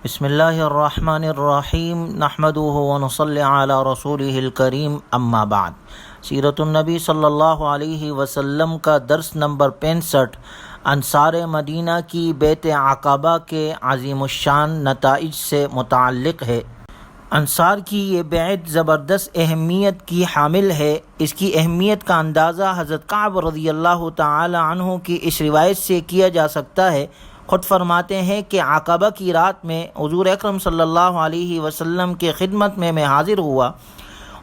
بسم اللہ الرحمن الرحیم نحمدہ ونصلی علی رسولہ الکریم اما بعد۔ سیرت النبی صلی اللہ علیہ وسلم کا درس نمبر 65 انصار مدینہ کی بیعت عقبہ کے عظیم الشان نتائج سے متعلق ہے۔ انصار کی یہ بیعت زبردست اہمیت کی حامل ہے۔ اس کی اہمیت کا اندازہ حضرت کعب رضی اللہ تعالی عنہ کی اس روایت سے کیا جا سکتا ہے۔ خود فرماتے ہیں کہ عقبہ کی رات میں حضور اکرم صلی اللہ علیہ وسلم کی خدمت میں حاضر ہوا۔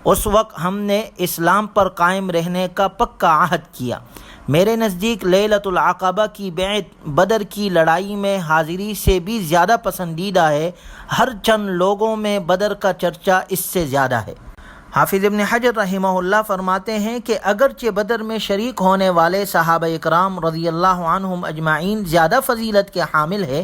اس وقت ہم نے اسلام پر قائم رہنے کا پکا عہد کیا۔ میرے نزدیک لیلۃ العقبہ کی بیعت بدر کی لڑائی میں حاضری سے بھی زیادہ پسندیدہ ہے۔ ہر چند لوگوں میں بدر کا چرچا اس سے زیادہ ہے۔ حافظ ابن حجر رحمہ اللہ فرماتے ہیں کہ اگرچہ بدر میں شریک ہونے والے صحابہ اکرام رضی اللہ عنہم اجمعین زیادہ فضیلت کے حامل ہے،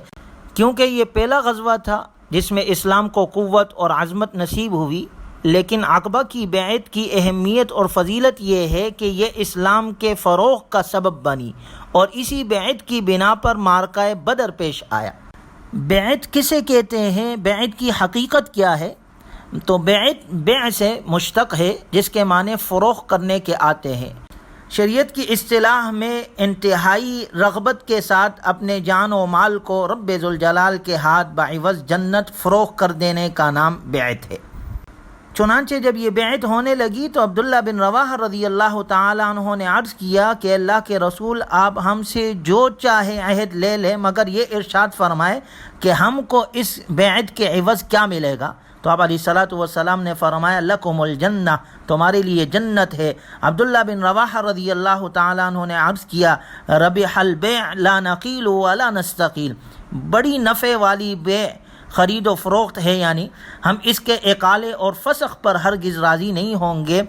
کیونکہ یہ پہلا غزوہ تھا جس میں اسلام کو قوت اور عظمت نصیب ہوئی، لیکن عقبہ کی بیعت کی اہمیت اور فضیلت یہ ہے کہ یہ اسلام کے فروغ کا سبب بنی اور اسی بیعت کی بنا پر معرکہ بدر پیش آیا۔ بیعت کسے کہتے ہیں؟ بیعت کی حقیقت کیا ہے؟ تو بیعت بیع سے مشتق ہے، جس کے معنی فروغ کرنے کے آتے ہیں۔ شریعت کی اصطلاح میں انتہائی رغبت کے ساتھ اپنے جان و مال کو رب ذوالجلال کے ہاتھ بعوض جنت فروغ کر دینے کا نام بیعت ہے۔ چنانچہ جب یہ بیعت ہونے لگی تو عبداللہ بن رواحہ رضی اللہ تعالی عنہ نے عرض کیا کہ اللہ کے رسول، آپ ہم سے جو چاہے عہد لے لیں، مگر یہ ارشاد فرمائے کہ ہم کو اس بیعت کے عوض کیا ملے گا؟ تو آپ علیہ الصلوۃ والسلام نے فرمایا لکم الجنہ، تمہارے لیے جنت ہے۔ عبداللہ بن رواحہ رضی اللہ تعالیٰ عنہ نے عرض کیا ربح البیع لا نقیل ولا نستقیل، بڑی نفع والی بیع خرید و فروخت ہے، یعنی ہم اس کے اقالے اور فسخ پر ہرگز راضی نہیں ہوں گے۔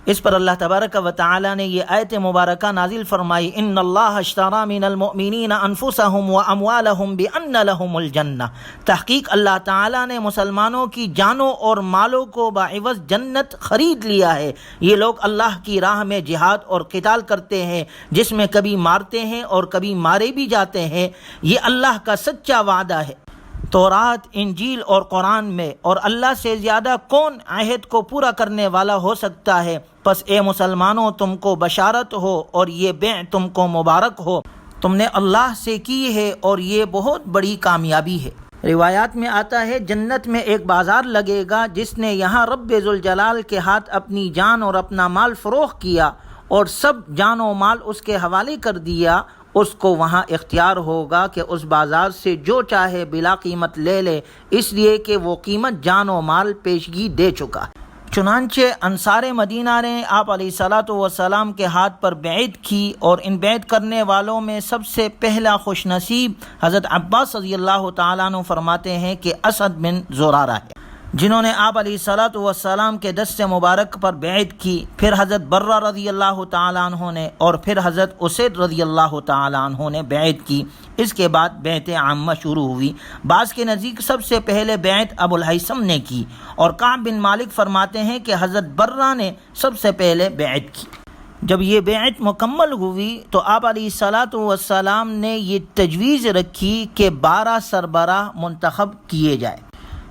اس پر اللہ تبارک و تعالی نے یہ آیت مبارکہ نازل فرمائی ان اللہ اشتری من المؤمنین انفسهم واموالهم بان لهم الجنہ، تحقیق اللہ تعالی نے مسلمانوں کی جانوں اور مالوں کو بعوض جنت خرید لیا ہے۔ یہ لوگ اللہ کی راہ میں جہاد اور قتال کرتے ہیں، جس میں کبھی مارتے ہیں اور کبھی مارے بھی جاتے ہیں۔ یہ اللہ کا سچا وعدہ ہے تورات، انجیل اور قرآن میں، اور اللہ سے زیادہ کون عہد کو پورا کرنے والا ہو سکتا ہے؟ پس اے مسلمانوں، تم کو بشارت ہو اور یہ بیع تم کو مبارک ہو، تم نے اللہ سے کی ہے اور یہ بہت بڑی کامیابی ہے۔ روایات میں آتا ہے جنت میں ایک بازار لگے گا، جس نے یہاں رب ذوالجلال کے ہاتھ اپنی جان اور اپنا مال فروخت کیا اور سب جان و مال اس کے حوالے کر دیا، اس کو وہاں اختیار ہوگا کہ اس بازار سے جو چاہے بلا قیمت لے لے، اس لیے کہ وہ قیمت جان و مال پیشگی دے چکا ہے۔ چنانچہ انصار مدینہ نے آپ علیہ الصلوۃ والسلام کے ہاتھ پر بیعت کی، اور ان بیعت کرنے والوں میں سب سے پہلا خوش نصیب حضرت عباس رضی اللہ تعالیٰ عنہ فرماتے ہیں کہ اسد بن زرارہ ہے، جنہوں نے آپ علیہ الصلوۃ والسلام کے دست مبارک پر بیعت کی۔ پھر حضرت برہ رضی اللہ تعالیٰ عنہ نے، اور پھر حضرت اسید رضی اللہ تعالیٰ عنہ نے بیعت کی۔ اس کے بعد بیعت عامہ شروع ہوئی۔ بعض کے نزدیک سب سے پہلے بیعت ابو الہیثم نے کی، اور کعب بن مالک فرماتے ہیں کہ حضرت برہ نے سب سے پہلے بیعت کی۔ جب یہ بیعت مکمل ہوئی تو آپ علیہ الصلوۃ والسلام نے یہ تجویز رکھی کہ 12 سربراہ منتخب کیے جائے،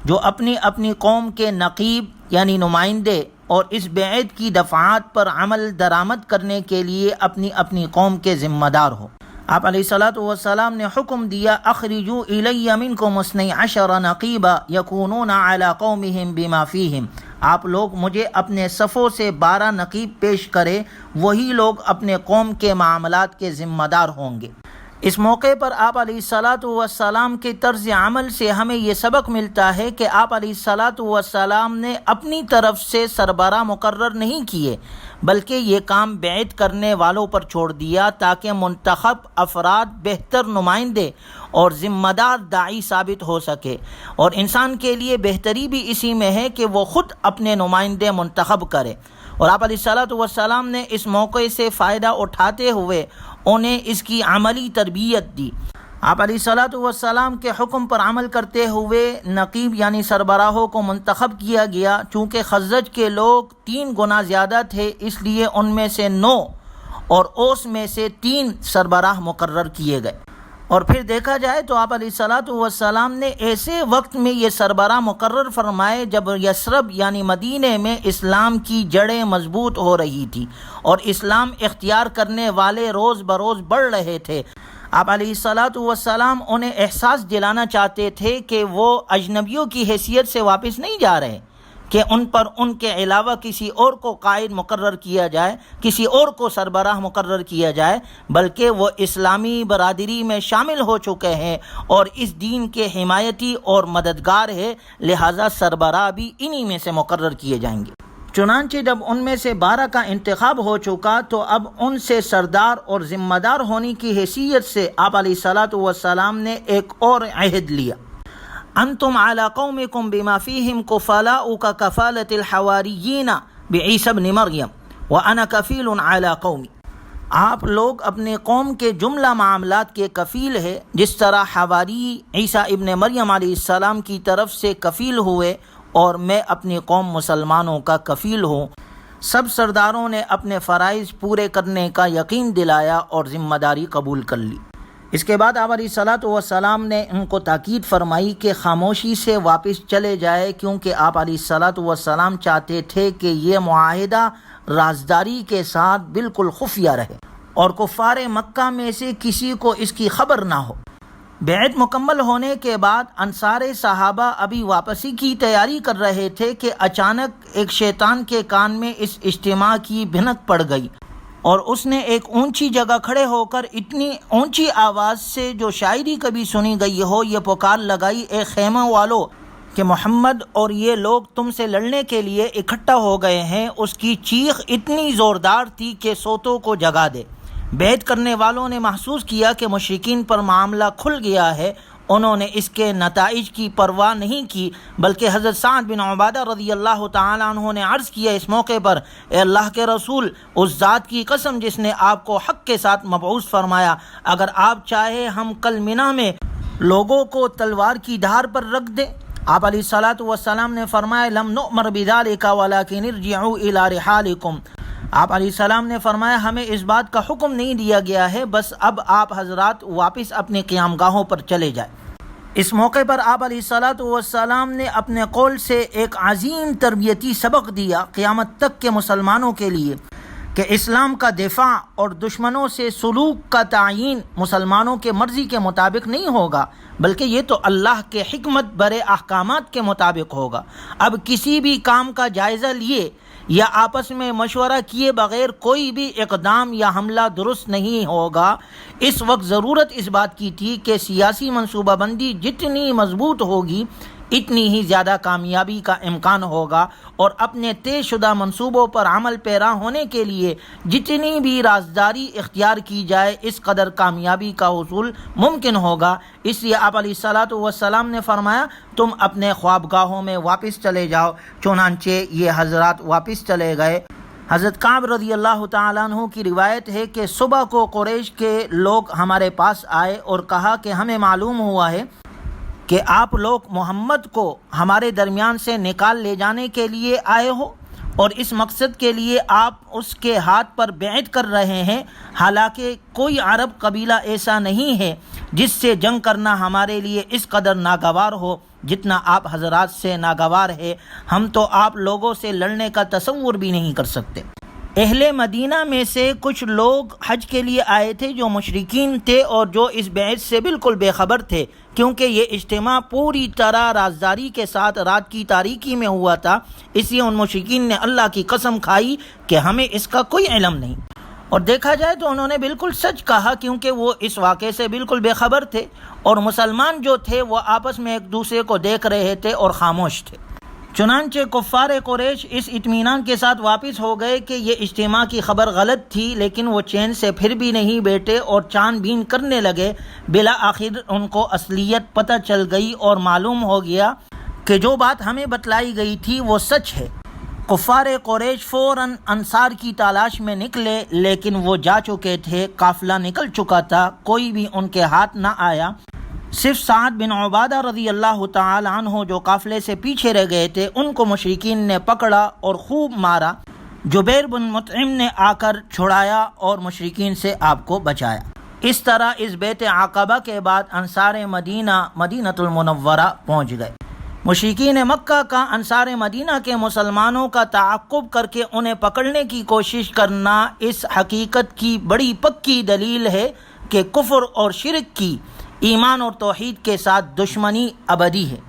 جو اپنی اپنی قوم کے نقیب یعنی نمائندے اور اس بیعت کی دفعات پر عمل درآمد کرنے کے لیے اپنی اپنی قوم کے ذمہ دار ہو۔ آپ علیہ الصلوۃ والسلام نے حکم دیا اخرجوا الی منکم 12 نقیبا یکونون علی قومہم بما فیہم، آپ لوگ مجھے اپنے صفوں سے 12 نقیب پیش کرے، وہی لوگ اپنے قوم کے معاملات کے ذمہ دار ہوں گے۔ اس موقع پر آپ علیہ الصلوۃ والسلام کے طرز عمل سے ہمیں یہ سبق ملتا ہے کہ آپ علیہ الصلوۃ والسلام نے اپنی طرف سے سربراہ مقرر نہیں کیے، بلکہ یہ کام بیعت کرنے والوں پر چھوڑ دیا تاکہ منتخب افراد بہتر نمائندے اور ذمہ دار داعی ثابت ہو سکے، اور انسان کے لیے بہتری بھی اسی میں ہے کہ وہ خود اپنے نمائندے منتخب کرے۔ اور آپ علیہ الصلوۃ والسلام نے اس موقع سے فائدہ اٹھاتے ہوئے انہیں اس کی عملی تربیت دی۔ آپ علیہ الصلوۃ والسلام کے حکم پر عمل کرتے ہوئے نقیب یعنی سربراہوں کو منتخب کیا گیا۔ چونکہ خزرج کے لوگ 3 گنا زیادہ تھے، اس لیے ان میں سے 9 اور اوس میں سے 3 سربراہ مقرر کیے گئے۔ اور پھر دیکھا جائے تو آپ علیہ الصلاۃ والسلام نے ایسے وقت میں یہ سربراہ مقرر فرمائے جب یثرب یعنی مدینے میں اسلام کی جڑیں مضبوط ہو رہی تھی اور اسلام اختیار کرنے والے روز بروز بڑھ رہے تھے۔ آپ علیہ الصلاۃ والسلام انہیں احساس دلانا چاہتے تھے کہ وہ اجنبیوں کی حیثیت سے واپس نہیں جا رہے، کہ ان پر ان کے علاوہ کسی اور کو قائد مقرر کیا جائے، کسی اور کو سربراہ مقرر کیا جائے، بلکہ وہ اسلامی برادری میں شامل ہو چکے ہیں اور اس دین کے حمایتی اور مددگار ہے، لہٰذا سربراہ بھی انہی میں سے مقرر کیے جائیں گے۔ چنانچہ جب ان میں سے 12 کا انتخاب ہو چکا تو اب ان سے سردار اور ذمہ دار ہونے کی حیثیت سے آپ علیہ الصلاۃ والسلام نے ایک اور عہد لیا۔ انتم علی قومکم بما فیہم کفلاء کفالۃ الحواریین بعیسی ابن مریم وانا کفیل علی قومی۔ آپ لوگ اپنے قوم کے جملہ معاملات کے کفیل ہے، جس طرح حواری عیسیٰ ابن مریم علیہ السلام کی طرف سے کفیل ہوئے اور میں اپنی قوم مسلمانوں کا کفیل ہوں۔ سب سرداروں نے اپنے فرائض پورے کرنے کا یقین دلایا اور ذمہ داری قبول کر لی۔ اس کے بعد آپ علیہ الصلاۃ والسلام نے ان کو تاکید فرمائی کہ خاموشی سے واپس چلے جائے، کیونکہ آپ علیہ الصلاۃ والسلام چاہتے تھے کہ یہ معاہدہ رازداری کے ساتھ بالکل خفیہ رہے اور کفار مکہ میں سے کسی کو اس کی خبر نہ ہو۔ بیعت مکمل ہونے کے بعد انصار صحابہ ابھی واپسی کی تیاری کر رہے تھے کہ اچانک ایک شیطان کے کان میں اس اجتماع کی بھنک پڑ گئی اور اس نے ایک اونچی جگہ کھڑے ہو کر اتنی اونچی آواز سے جو شاعری کبھی سنی گئی ہو یہ پکار لگائی، اے خیمہ والو کہ محمد اور یہ لوگ تم سے لڑنے کے لیے اکٹھا ہو گئے ہیں۔ اس کی چیخ اتنی زوردار تھی کہ سوتوں کو جگا دے۔ بیعت کرنے والوں نے محسوس کیا کہ مشرکین پر معاملہ کھل گیا ہے۔ انہوں نے اس کے نتائج کی پرواہ نہیں کی، بلکہ حضرت سعد بن عبادہ رضی اللہ تعالیٰ عنہ نے عرض کیا اس موقع پر، اے اللہ کے رسول، اس ذات کی قسم جس نے آپ کو حق کے ساتھ مبعوث فرمایا، اگر آپ چاہے ہم کل منا میں لوگوں کو تلوار کی دھار پر رکھ دیں۔ آپ علیہ الصلاۃ والسلام نے فرمایا، لم نؤمر بذلک ولکن ارجعوا الی رحالکم۔ آپ علیہ السلام نے فرمایا، ہمیں اس بات کا حکم نہیں دیا گیا ہے، بس اب آپ حضرات واپس اپنے قیام گاہوں پر چلے جائیں۔ اس موقع پر آپ علیہ الصلاۃ والسلام نے اپنے قول سے ایک عظیم تربیتی سبق دیا قیامت تک کے مسلمانوں کے لیے، کہ اسلام کا دفاع اور دشمنوں سے سلوک کا تعین مسلمانوں کے مرضی کے مطابق نہیں ہوگا، بلکہ یہ تو اللہ کے حکمت برے احکامات کے مطابق ہوگا۔ اب کسی بھی کام کا جائزہ لیے یا آپس میں مشورہ کیے بغیر کوئی بھی اقدام یا حملہ درست نہیں ہوگا۔ اس وقت ضرورت اس بات کی تھی کہ سیاسی منصوبہ بندی جتنی مضبوط ہوگی اتنی ہی زیادہ کامیابی کا امکان ہوگا، اور اپنے طے شدہ منصوبوں پر عمل پیرا ہونے کے لیے جتنی بھی رازداری اختیار کی جائے اس قدر کامیابی کا حصول ممکن ہوگا۔ اس لیے آپ علیہ الصلاۃ والسلام نے فرمایا، تم اپنے خوابگاہوں میں واپس چلے جاؤ۔ چنانچہ یہ حضرات واپس چلے گئے۔ حضرت کعب رضی اللہ تعالیٰ عنہ کی روایت ہے کہ صبح کو قریش کے لوگ ہمارے پاس آئے اور کہا کہ ہمیں معلوم ہوا ہے کہ آپ لوگ محمد کو ہمارے درمیان سے نکال لے جانے کے لیے آئے ہو، اور اس مقصد کے لیے آپ اس کے ہاتھ پر بیعت کر رہے ہیں، حالانکہ کوئی عرب قبیلہ ایسا نہیں ہے جس سے جنگ کرنا ہمارے لیے اس قدر ناگوار ہو جتنا آپ حضرات سے ناگوار ہے۔ ہم تو آپ لوگوں سے لڑنے کا تصور بھی نہیں کر سکتے۔ اہل مدینہ میں سے کچھ لوگ حج کے لیے آئے تھے جو مشرکین تھے اور جو اس بیعت سے بالکل بے خبر تھے، کیونکہ یہ اجتماع پوری طرح رازداری کے ساتھ رات کی تاریکی میں ہوا تھا۔ اس لیے ان مشرکین نے اللہ کی قسم کھائی کہ ہمیں اس کا کوئی علم نہیں، اور دیکھا جائے تو انہوں نے بالکل سچ کہا، کیونکہ وہ اس واقعے سے بالکل بے خبر تھے، اور مسلمان جو تھے وہ آپس میں ایک دوسرے کو دیکھ رہے تھے اور خاموش تھے۔ چنانچہ کفار قریش اس اطمینان کے ساتھ واپس ہو گئے کہ یہ اجتماع کی خبر غلط تھی، لیکن وہ چین سے پھر بھی نہیں بیٹھے اور چھان بین کرنے لگے۔ بالآخر ان کو اصلیت پتہ چل گئی اور معلوم ہو گیا کہ جو بات ہمیں بتلائی گئی تھی وہ سچ ہے۔ کفار قریش فوراً انصار کی تلاش میں نکلے، لیکن وہ جا چکے تھے، قافلہ نکل چکا تھا، کوئی بھی ان کے ہاتھ نہ آیا۔ صرف سعد بن عبادہ رضی اللہ تعالی عنہ جو قافلے سے پیچھے رہ گئے تھے، ان کو مشرکین نے پکڑا اور خوب مارا۔ جبیر بن مطعم نے آ کر چھڑایا اور مشرکین سے آپ کو بچایا۔ اس طرح اس بیت عقبہ کے بعد انصار مدینہ مدینۃ المنورہ پہنچ گئے۔ مشرکین مکہ کا انصار مدینہ کے مسلمانوں کا تعاقب کر کے انہیں پکڑنے کی کوشش کرنا اس حقیقت کی بڑی پکی دلیل ہے کہ کفر اور شرک کی ایمان اور توحید کے ساتھ دشمنی ابدی ہے۔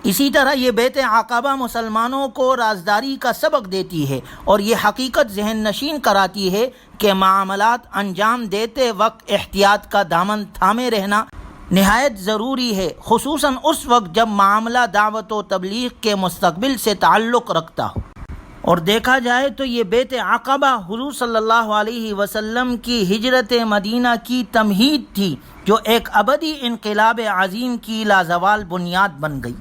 اسی طرح یہ بیت عقبہ مسلمانوں کو رازداری کا سبق دیتی ہے اور یہ حقیقت ذہن نشین کراتی ہے کہ معاملات انجام دیتے وقت احتیاط کا دامن تھامے رہنا نہایت ضروری ہے، خصوصاً اس وقت جب معاملہ دعوت و تبلیغ کے مستقبل سے تعلق رکھتا ہو۔ اور دیکھا جائے تو یہ بیت عقبہ حضور صلی اللہ علیہ وسلم کی ہجرت مدینہ کی تمہید تھی، جو ایک ابدی انقلاب عظیم کی لازوال بنیاد بن گئی۔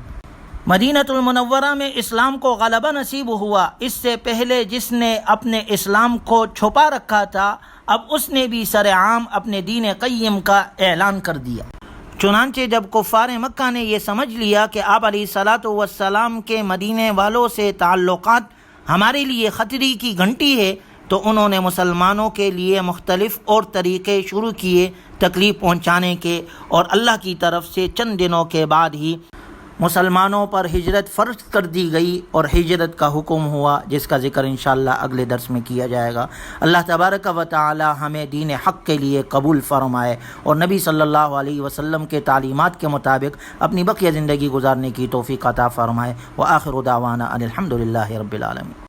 مدینۃ المنورہ میں اسلام کو غلبہ نصیب ہوا۔ اس سے پہلے جس نے اپنے اسلام کو چھپا رکھا تھا، اب اس نے بھی سرعام اپنے دین قیم کا اعلان کر دیا۔ چنانچہ جب کفار مکہ نے یہ سمجھ لیا کہ آپ علیہ الصلاۃ والسلام کے مدینے والوں سے تعلقات ہمارے لیے خطرے کی گھنٹی ہے، تو انہوں نے مسلمانوں کے لیے مختلف اور طریقے شروع کیے تکلیف پہنچانے کے، اور اللہ کی طرف سے چند دنوں کے بعد ہی مسلمانوں پر ہجرت فرض کر دی گئی اور ہجرت کا حکم ہوا، جس کا ذکر انشاءاللہ اگلے درس میں کیا جائے گا۔ اللہ تبارک و تعالی ہمیں دین حق کے لیے قبول فرمائے اور نبی صلی اللہ علیہ وسلم کے تعلیمات کے مطابق اپنی بقیہ زندگی گزارنے کی توفیق عطا فرمائے۔ وآخر دعوانا ان الحمد للہ رب العالمین۔